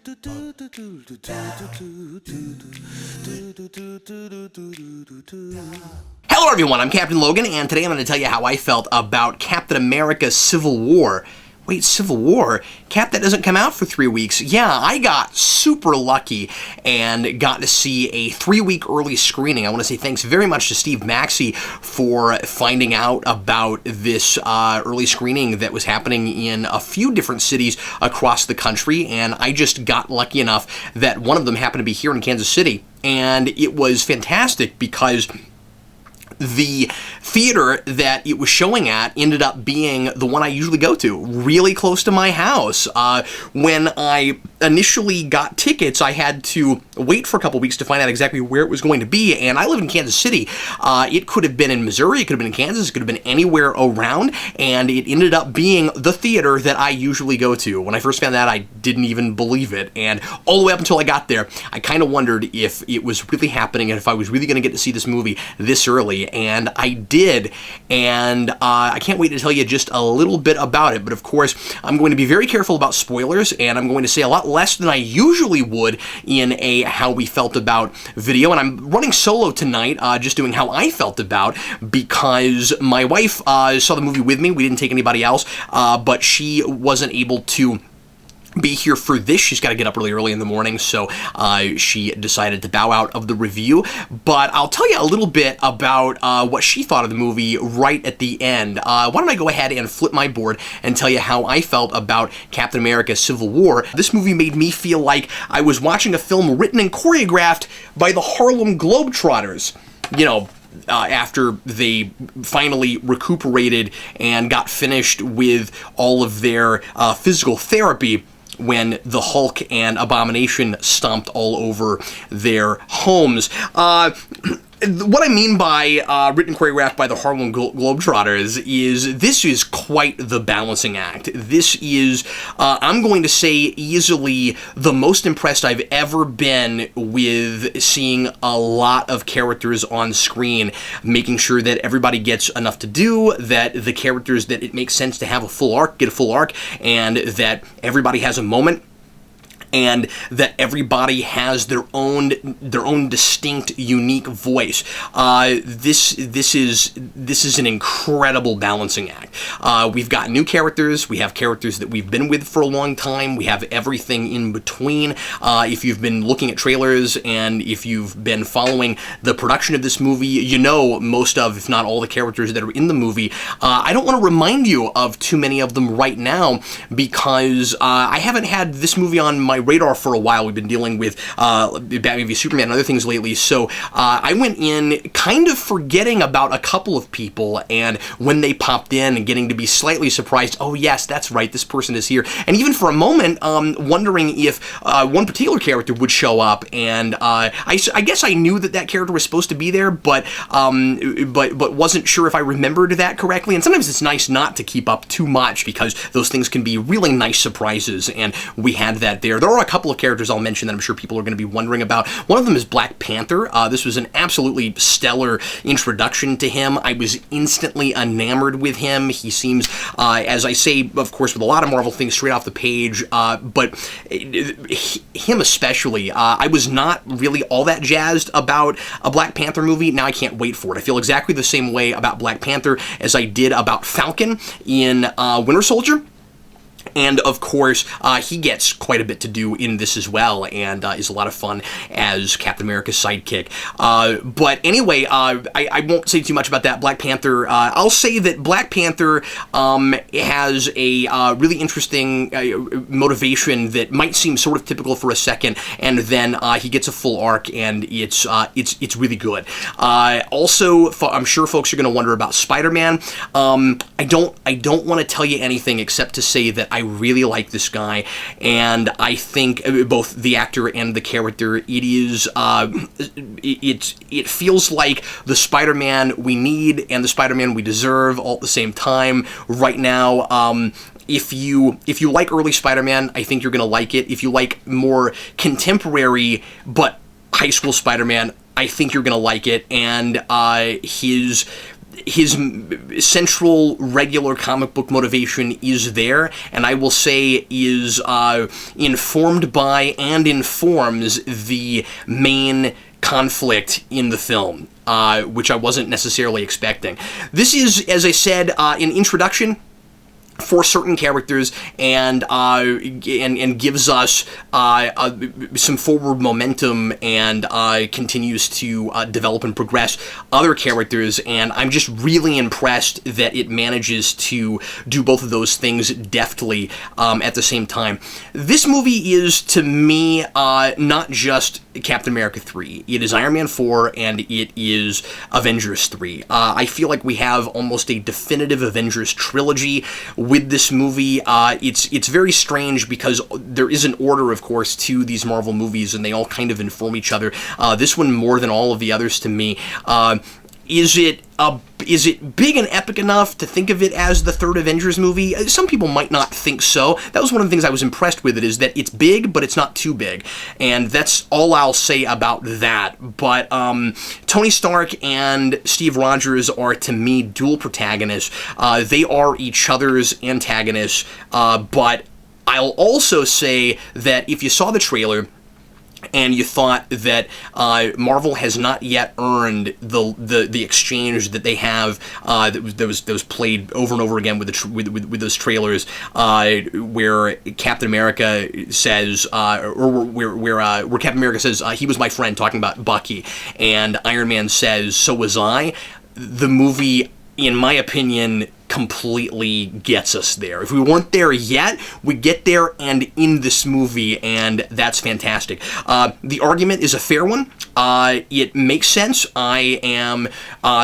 Hello everyone, I'm Captain Logan, and today I'm going to tell you how I felt about Captain America Civil War. Wait, Civil War? Cap, that doesn't come out for 3 weeks. Yeah, I got super lucky and got to see a 3-week early screening. I want to say thanks very much to Steve Maxey for finding out about this early screening that was happening in a few different cities across the country, and I just got lucky enough that one of them happened to be here in Kansas City, and it was fantastic because the theater that it was showing at ended up being the one I usually go to, really close to my house. When I initially got tickets, I had to wait for a couple weeks to find out exactly where it was going to be, and I live in Kansas City. It could have been in Missouri, it could have been in Kansas, it could have been anywhere around, and it ended up being the theater that I usually go to. When I first found that, I didn't even believe it, and all the way up until I got there, I kind of wondered if it was really happening and if I was really going to get to see this movie this early. And I did, and I can't wait to tell you just a little bit about it, but of course, I'm going to be very careful about spoilers, and I'm going to say a lot less than I usually would in a How We Felt About video, and I'm running solo tonight, just doing How I Felt About, because my wife saw the movie with me. We didn't take anybody else, but she wasn't able to be here for this. She's got to get up really early in the morning, so she decided to bow out of the review. But I'll tell you a little bit about what she thought of the movie right at the end. Why don't I go ahead and flip my board and tell you how I felt about Captain America Civil War. This movie made me feel like I was watching a film written and choreographed by the Harlem Globetrotters. You know, after they finally recuperated and got finished with all of their physical therapy when the Hulk and Abomination stomped all over their homes. What I mean by written choreographed by the Harlem Globetrotters is this is quite the balancing act. This is, I'm going to say, easily the most impressed I've ever been with seeing a lot of characters on screen, making sure that everybody gets enough to do, that the characters that it makes sense to have a full arc get a full arc, and that everybody has a moment, and that everybody has their own distinct, unique voice. This is an incredible balancing act. We've got new characters. We have characters that we've been with for a long time. We have everything in between. If you've been looking at trailers and if you've been following the production of this movie, you know most of, if not all, the characters that are in the movie. I don't want to remind you of too many of them right now because I haven't had this movie on my radar for a while. We've been dealing with Batman v Superman and other things lately, so I went in kind of forgetting about a couple of people, and when they popped in and getting to be slightly surprised, oh yes, that's right, this person is here, and even for a moment wondering if one particular character would show up, and I guess I knew that character was supposed to be there, but wasn't sure if I remembered that correctly, and sometimes it's nice not to keep up too much because those things can be really nice surprises, and we had that there. There are a couple of characters I'll mention that I'm sure people are going to be wondering about. One of them is Black Panther. This was an absolutely stellar introduction to him. I was instantly enamored with him. He seems, as I say, of course, with a lot of Marvel things straight off the page, but him especially, I was not really all that jazzed about a Black Panther movie. Now I can't wait for it. I feel exactly the same way about Black Panther as I did about Falcon in Winter Soldier. And, of course, he gets quite a bit to do in this as well, and is a lot of fun as Captain America's sidekick. But anyway, I won't say too much about that. Black Panther, I'll say that Black Panther has a really interesting motivation that might seem sort of typical for a second, and then he gets a full arc, and it's really good. Also, I'm sure folks are going to wonder about Spider-Man. I don't want to tell you anything except to say that I really like this guy, and I think both the actor and the character, it feels like the Spider-Man we need and the Spider-Man we deserve all at the same time right now. If you like early Spider-Man, I think you're going to like it. If you like more contemporary but high school Spider-Man, I think you're going to like it. And his central regular comic book motivation is there, and I will say is informed by and informs the main conflict in the film, which I wasn't necessarily expecting. This is, as I said, an introduction for certain characters, and gives us some forward momentum, and continues to develop and progress other characters, and I'm just really impressed that it manages to do both of those things deftly at the same time. This movie is, to me, not just Captain America 3. It is Iron Man 4, and it is Avengers 3. I feel like we have almost a definitive Avengers trilogy with this movie. It's very strange because there is an order, of course, to these Marvel movies, and they all kind of inform each other. This one more than all of the others to me. Is it big and epic enough to think of it as the third Avengers movie? Some people might not think so. That was one of the things I was impressed with it, is that it's big, but it's not too big. And that's all I'll say about that. But Tony Stark and Steve Rogers are, to me, dual protagonists. They are each other's antagonists. But I'll also say that if you saw the trailer and you thought that Marvel has not yet earned the exchange that they have, that was played over and over again with those trailers, where Captain America says, where Captain America says, he was my friend, talking about Bucky, and Iron Man says, so was I. The movie, in my opinion, completely gets us there. If we weren't there yet, we get there and in this movie, and that's fantastic. The argument is a fair one. It makes sense. I am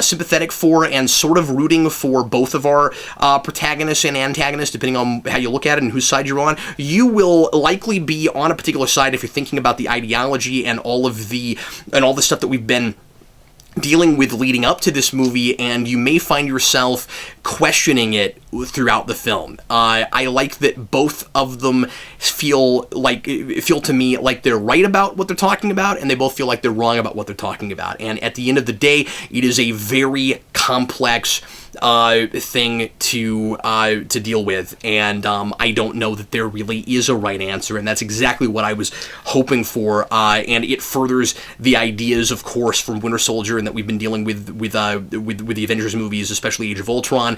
sympathetic for and sort of rooting for both of our protagonists and antagonists, depending on how you look at it and whose side you're on. You will likely be on a particular side if you're thinking about the ideology and all the stuff that we've been dealing with leading up to this movie, and you may find yourself questioning it throughout the film. I like that both of them feel to me like they're right about what they're talking about, and they both feel like they're wrong about what they're talking about. And at the end of the day, it is a very complex thing to deal with, and I don't know that there really is a right answer, and that's exactly what I was hoping for. And it furthers the ideas, of course, from Winter Soldier, and that we've been dealing with the Avengers movies, especially Age of Ultron,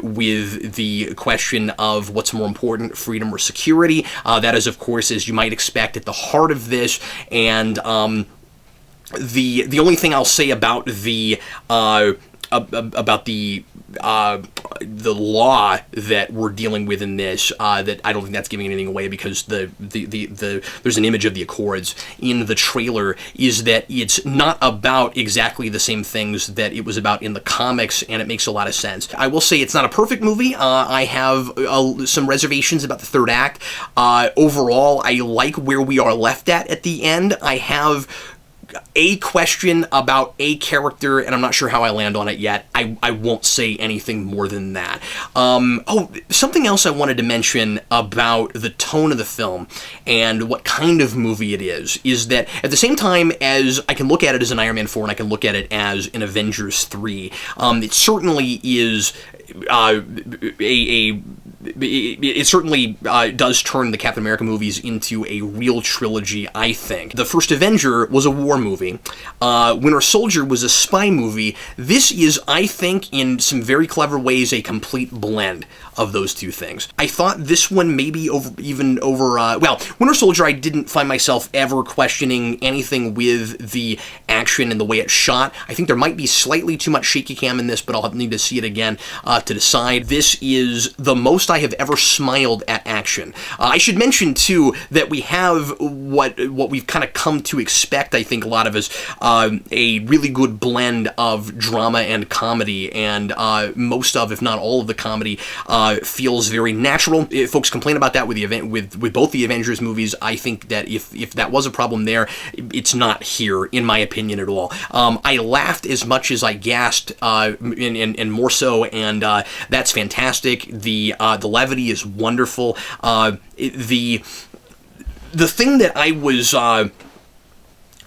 with the question of what's more important, freedom or security. That is, of course, as you might expect, at the heart of this, and the only thing I'll say about the law that we're dealing with in this, that I don't think that's giving anything away, because there's an image of the Accords in the trailer, is that it's not about exactly the same things that it was about in the comics, and it makes a lot of sense. I will say it's not a perfect movie. I have some reservations about the third act. Overall, I like where we are left at the end. I have a question about a character, and I'm not sure how I land on it yet. I won't say anything more than that. Something else I wanted to mention about the tone of the film and what kind of movie it is that at the same time as I can look at it as an Iron Man 4 and I can look at it as an Avengers 3, it certainly is it certainly does turn the Captain America movies into a real trilogy, I think. The first Avenger was a war movie. Winter Soldier was a spy movie. This is, I think, in some very clever ways, a complete blend of those two things. I thought this one maybe over Winter Soldier, I didn't find myself ever questioning anything with the action and the way it's shot. I think there might be slightly too much shaky cam in this, but I'll need to see it again to decide. This is the most I have ever smiled at action. I should mention, too, that we have what we've kind of come to expect, I think, a lot of us, a really good blend of drama and comedy, and most of, if not all of the comedy, feels very natural. If folks complain about that with both the Avengers movies, I think that if that was a problem there, it's not here, in my opinion, at all. I laughed as much as I gasped, and more so, and that's fantastic. The levity is wonderful. The thing that I was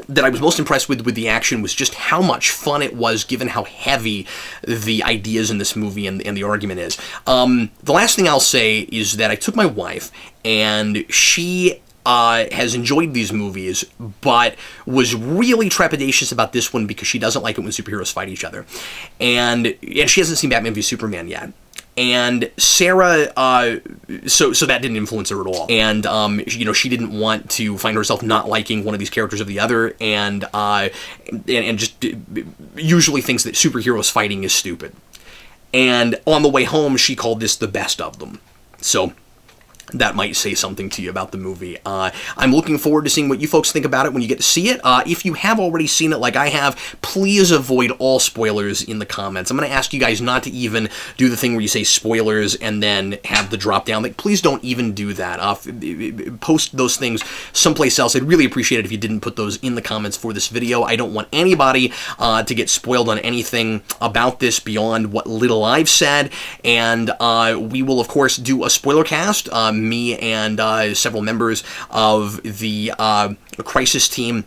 that I was most impressed with the action was just how much fun it was, given how heavy the ideas in this movie and the argument is. The last thing I'll say is that I took my wife, and she has enjoyed these movies, but was really trepidatious about this one because she doesn't like it when superheroes fight each other. And she hasn't seen Batman v Superman yet. And Sarah, so that didn't influence her at all. And, she didn't want to find herself not liking one of these characters or the other, and just usually thinks that superheroes fighting is stupid. And on the way home, she called this the best of them. So that might say something to you about the movie. I'm looking forward to seeing what you folks think about it when you get to see it. If you have already seen it like I have, please avoid all spoilers in the comments. I'm going to ask you guys not to even do the thing where you say spoilers and then have the drop down. Like, please don't even do that. Post those things someplace else. I'd really appreciate it if you didn't put those in the comments for this video. I don't want anybody to get spoiled on anything about this beyond what little I've said. And we will, of course, do a spoiler cast. Me and several members of the Crisis team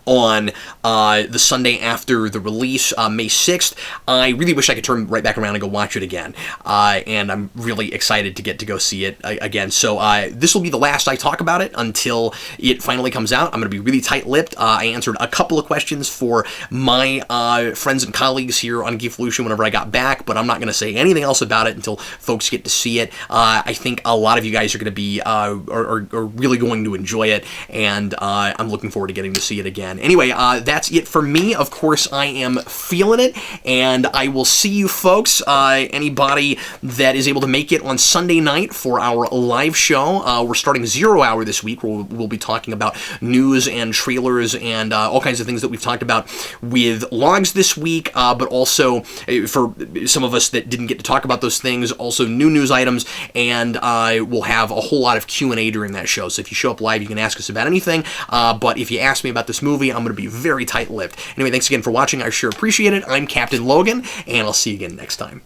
on the Sunday after the release, May 6th. I really wish I could turn right back around and go watch it again. And I'm really excited to get to go see it again. So this will be the last I talk about it until it finally comes out. I'm going to be really tight-lipped. I answered a couple of questions for my friends and colleagues here on Geekvolution whenever I got back, but I'm not going to say anything else about it until folks get to see it. I think a lot of you guys are going to be are really going to enjoy it, and I'm looking forward to getting to see it again. Anyway, that's it for me. Of course, I am feeling it, and I will see you folks, anybody that is able to make it on Sunday night for our live show. We're starting 0 hour this week, where we'll be talking about news and trailers and all kinds of things that we've talked about with logs this week, but also for some of us that didn't get to talk about those things, also new news items, and we'll have a whole lot of Q&A during that show. So if you show up live, you can ask us about anything, but if you ask me about this movie, I'm going to be very tight-lipped. Anyway, thanks again for watching. I sure appreciate it. I'm Captain Logan, and I'll see you again next time.